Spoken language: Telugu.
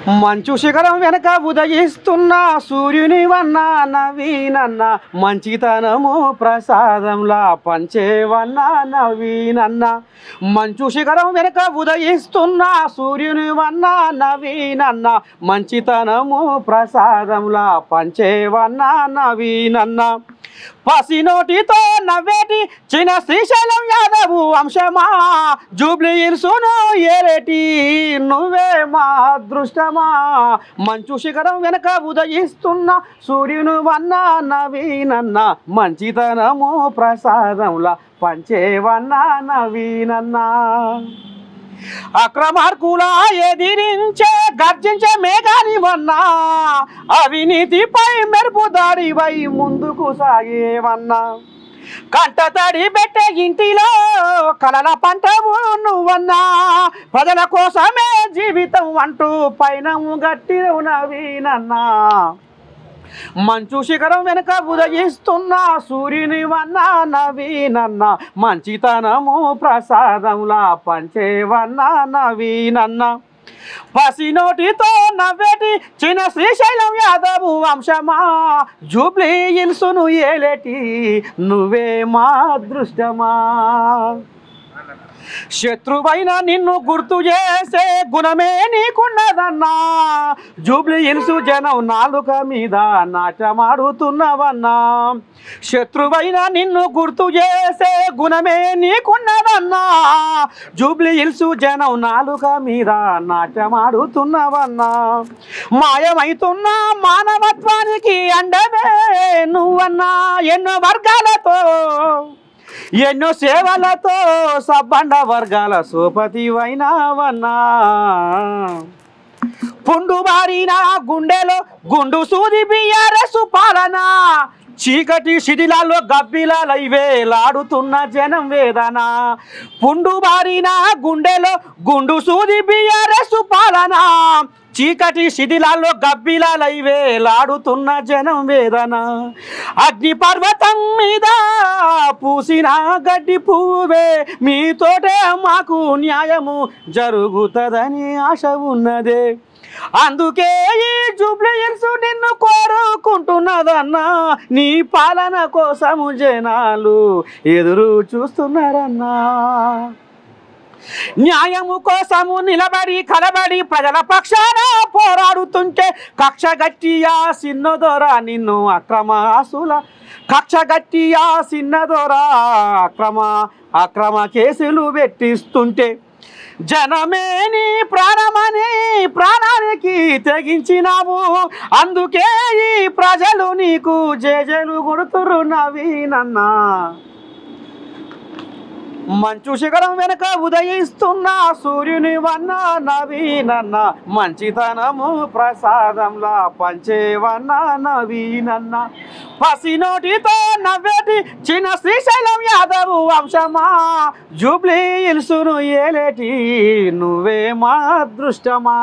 మంచు శిఖరం వెనక ఉదయిస్తున్న సూర్యుని వన్న నవీనన్న మంచితనము ప్రసాదంలా పంచేవన్న నవీనన్న మంచు శిఖరం వెనక ఉదయిస్తున్న సూర్యుని వన్న నవీనన్న మంచితనము ప్రసాదంలా పంచేవన్న నవీనన్న పసినోటితో నవ్వేటి చిన్న శ్రీశైలం యాదవ్ వంశమా జూబ్లీ హిల్స్ను ఏరేటి నువ్వే మా అదృష్టమా మంచు శిఖరం వెనక ఉదయిస్తున్న సూర్యుని వన్న నవీనన్న మంచితనము ప్రసాదంలా పంచేవన్న నవీనన్న అక్రమార్కుల ఎదిరించే గర్జించే మేఘాని వన్నా అవినీతిపై మెరుపు దాడిపై ముందుకు సాగేవన్నా కంటతడి పెట్టే ఇంటిలో కలల పంటవు నువ్వన్నా ప్రజల కోసమే జీవితం అంటూ పైన గట్టిన నవీనన్నా మంచు శిఖరం వెనుక ఉదయిస్తున్న సూర్యుని వన్న నవీనన్న మంచితనము ప్రసాదంలా పంచేవన్న నవీనన్న పసినోటితో నవ్వేటి చిన్న శ్రీశైలం యాదవ్ వంశమా జూబ్లీ హిల్స్ను ఏలేటి నువ్వే మా అదృష్టమా శత్రువైన నిన్ను గుర్తు చేసే గుణమే నీకున్నదన్నా జూబ్లీ హిల్స్ జనం నాలుక మీద నాటమాడుతున్నవన్నా శత్రువైన నిన్ను గుర్తు చేసే గుణమే నీకున్నదన్నా జూబ్లీ హిల్స్ జనం నాలుక మీద నాటమాడుతున్నవన్నా మాయమైతున్న మానవత్వానికి అండవే నువ్వన్నా ఎన్నో వర్గాలతో ఎన్నో సేవలతో సబ్బండ వర్గాల సోపతివైనావన్నా పుండు బారిన గుండెలో గుండు సూది బిఆర్ఎస్ పాలన చీకటి శిథిలాల్లో గబ్బిలాలై వేలాడుతున్న జనం వేదన పుండు బారిన గుండెలో గుండు సూది బిఆర్ఎస్ పాలన చీకటి శిథిలాల్లో గబ్బిలాలై వేలాడుతున్న జనం వేదన అగ్ని పర్వతం మీద పూసిన గడ్డి పువ్వే మీతోటే మాకు న్యాయము జరుగుతుందని ఆశ ఉన్నదే అందుకే ఈ జూబ్లీ హిల్స్ నిన్ను కోరుకుంటున్నదన్నా నీ పాలన కోసము జనాలు ఎదురు చూస్తున్నారన్నా న్యాయము కోసము నిలబడి కలబడి ప్రజల పక్షాన పోరాడుతుంటే కక్ష గట్టియా సిన్నదొరా నిన్ను అక్రమాసుల కక్ష గట్టియా సిన్నదొరా అక్రమ కేసులు పెట్టిస్తుంటే జనమే నీ ప్రాణమని ప్రాణానికి తెగించినావు అందుకే ఈ ప్రజలు నీకు జేజేలు కొడుతురు నవీనన్నా మంచు శిఖరం వెనక ఉదయిస్తున్న సూర్యుని వన్న నవీనన్న మంచితనము ప్రసాదంలా పంచేవన్న నవీనన్న పసినోటితో నవ్వేటి చిన్న శ్రీశైలం యాదవ్ వంశమా జూబ్లీ హిల్స్ను ఏలేటి నువ్వే మా అదృష్టమా.